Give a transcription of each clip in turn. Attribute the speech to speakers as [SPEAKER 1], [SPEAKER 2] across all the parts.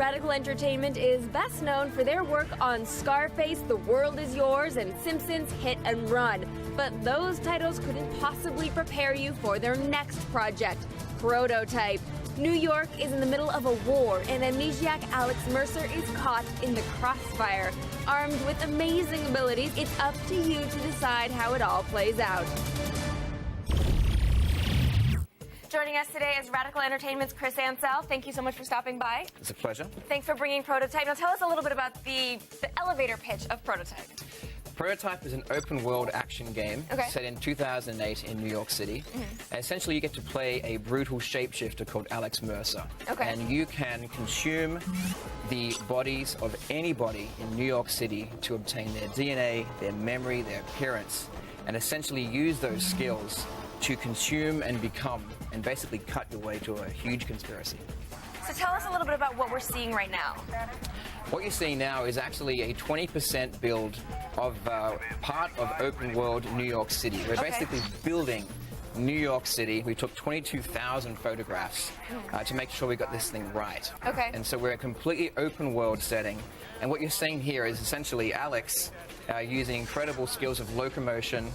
[SPEAKER 1] Radical Entertainment is best known for their work on Scarface, The World Is Yours, and Simpsons Hit and Run. But those titles couldn't possibly prepare you for their next project, Prototype. New York is in the middle of a war, and amnesiac Alex Mercer is caught in the crossfire. Armed with amazing abilities, it's up to you to decide how it all plays out. Joining us today is Radical Entertainment's Chris Ansell. Thank you so much for stopping by.
[SPEAKER 2] It's a pleasure.
[SPEAKER 1] Thanks for bringing Prototype. Now tell us a little bit about the elevator pitch of Prototype.
[SPEAKER 2] Prototype is an open-world action game set in 2008 in New York City. And essentially, you get to play a brutal shapeshifter called Alex Mercer. And you can consume the bodies of anybody in New York City to obtain their DNA, their memory, their appearance, and essentially use those skills to consume and become, and basically cut your way to a huge conspiracy.
[SPEAKER 1] So tell us a little bit about what we're seeing right now.
[SPEAKER 2] What you're seeing now is actually a 20% build of part of open world New York City. We're basically building New York City. We took 22,000 photographs to make sure we got this thing right. And so we're a completely open world setting. And what you're seeing here is essentially Alex using incredible skills of locomotion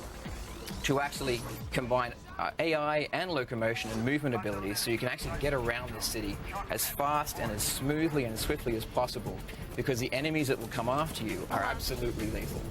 [SPEAKER 2] to actually combine AI and locomotion and movement abilities, so you can actually get around the city as fast and as smoothly and swiftly as possible, because the enemies that will come after you are absolutely lethal.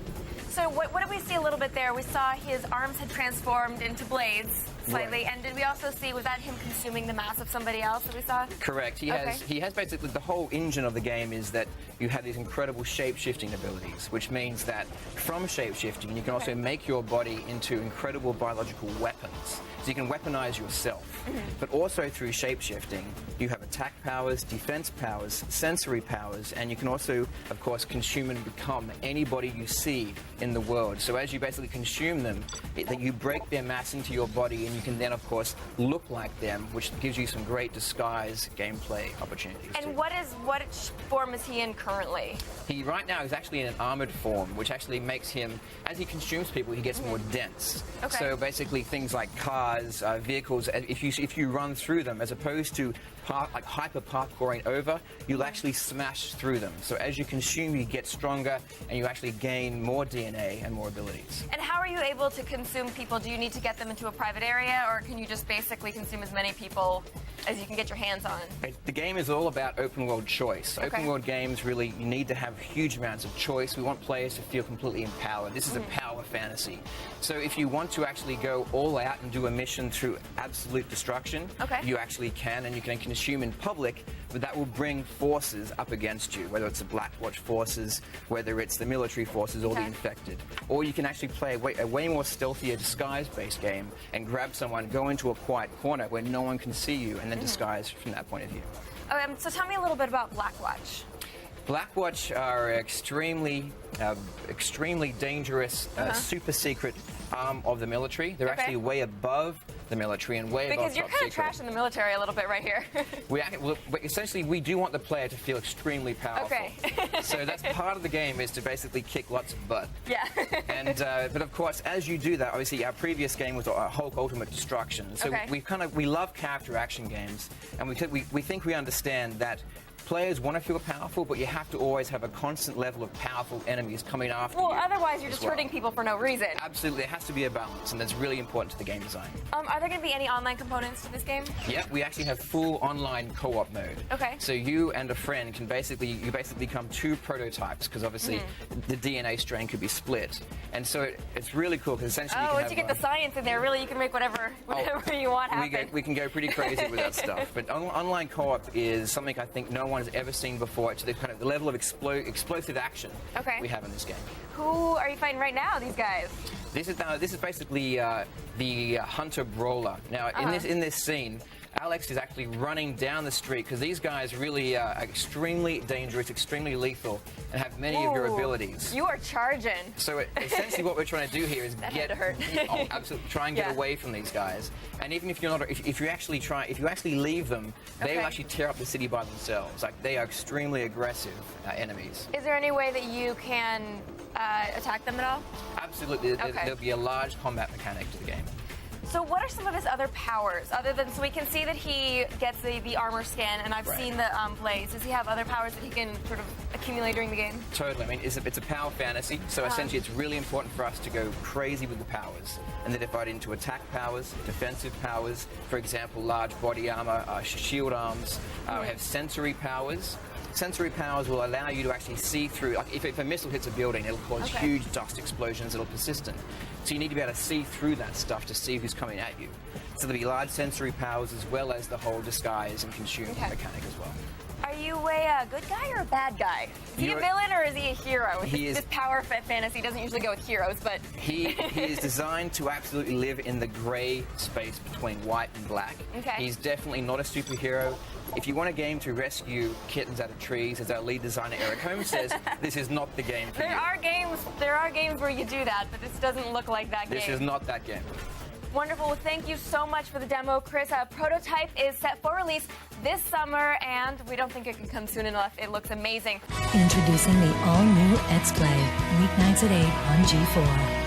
[SPEAKER 1] So what did we see a little bit there? We saw his arms had transformed into blades slightly, and did we also see, was that him consuming the mass of somebody else that we saw?
[SPEAKER 2] Correct. He has basically, the whole engine of the game is that you have these incredible shape-shifting abilities, which means that from shape-shifting you can also make your body into incredible biological weapons. So you can weaponize yourself. But also through shape-shifting, you have attack powers, defense powers, sensory powers, and you can also, of course, consume and become anybody you see in the world. So as you basically consume them, you break their mass into your body, and you can then, of course, look like them, which gives you some great disguise gameplay opportunities.
[SPEAKER 1] And what form is he in currently?
[SPEAKER 2] He right now is actually in an armored form, which actually makes him, as he consumes people, he gets more dense. So basically things like cars, vehicles, if you run through them, as opposed to like hyper parkouring over, you'll actually smash through them. So as you consume, you get stronger, and you actually gain more DNA and more abilities.
[SPEAKER 1] And how are you able to consume people? Do you need to get them into a private area, or can you just basically consume as many people as you can get your hands on?
[SPEAKER 2] The game is all about open world choice. Open world games, really, you need to have huge amounts of choice. We want players to feel completely empowered. This is a power fantasy. So if you want to actually go all out and do a mission through absolute destruction, you actually can, and you can consume in public, but that will bring forces up against you, whether it's the Black Watch forces, whether it's the military forces or the infected. Or you can actually play a way more stealthier disguise-based game and grab someone, go into a quiet corner where no one can see you, and then disguise from that point of view.
[SPEAKER 1] So tell me a little bit about Black Watch.
[SPEAKER 2] Black Watch are extremely dangerous, super secret arm of the military. They're actually way above the military and way above top secret.
[SPEAKER 1] Because you're kind of trashing the military a little bit right here.
[SPEAKER 2] Essentially, we do want the player to feel extremely powerful. So that's part of the game, is to basically kick lots of butt. And but of course, as you do that, obviously our previous game was Hulk Ultimate Destruction. So we love character action games, and we think we understand that players want to feel powerful, but you have to always have a constant level of powerful enemies coming after you.
[SPEAKER 1] Well, otherwise you're just hurting people for no reason.
[SPEAKER 2] Absolutely, there has to be a balance, and that's really important to the game design.
[SPEAKER 1] Are there going to be any online components to this game?
[SPEAKER 2] Yeah, we actually have full online co-op mode. So you and a friend can basically become two prototypes, because obviously the DNA strain could be split, and so it's really cool, because essentially
[SPEAKER 1] once you get the science in there, really you can make whatever you want happen.
[SPEAKER 2] We can go pretty crazy with that stuff. But online co-op is something I think no one has ever seen before, to the kind of the level of explosive action we have in this game.
[SPEAKER 1] Who are you fighting right now, these guys?
[SPEAKER 2] This is basically the Hunter Brawler. Now, in this scene, Alex is actually running down the street, because these guys really are extremely dangerous, extremely lethal, and have many of your abilities.
[SPEAKER 1] You are charging.
[SPEAKER 2] So essentially what we're trying to do here is absolutely try and get away from these guys. And even if you're not, if you actually leave them, they will actually tear up the city by themselves. Like, they are extremely aggressive enemies.
[SPEAKER 1] Is there any way that you can attack them at all?
[SPEAKER 2] Absolutely. There'll be a large combat mechanic to the game.
[SPEAKER 1] So what are some of his other powers, other than, so we can see that he gets the armor scan, and I've seen the blaze. Does he have other powers that he can sort of accumulate during the game?
[SPEAKER 2] Totally. I mean, it's a power fantasy, so essentially it's really important for us to go crazy with the powers. And they're divided into attack powers, defensive powers, for example, large body armor, shield arms. We have sensory powers. Sensory powers will allow you to actually see through, like if a missile hits a building, it'll cause huge dust explosions that'll persistent. So you need to be able to see through that stuff to see who's coming at you. So there'll be large sensory powers as well as the whole disguise and consume mechanic as well.
[SPEAKER 1] Are you a good guy or a bad guy? Is he a villain or is he a hero? This power fantasy doesn't usually go with heroes, but... he
[SPEAKER 2] is designed to absolutely live in the grey space between white and black. He's definitely not a superhero. If you want a game to rescue kittens out of trees, as our lead designer Eric Holmes says, this is not the game for you.
[SPEAKER 1] There are games where you do that, but this doesn't look like that game.
[SPEAKER 2] This is not that game.
[SPEAKER 1] Wonderful. Well, thank you so much for the demo, Chris. Prototype is set for release this summer, and we don't think it can come soon enough. It looks amazing.
[SPEAKER 3] Introducing the all-new X-Play, weeknights at 8 on G4.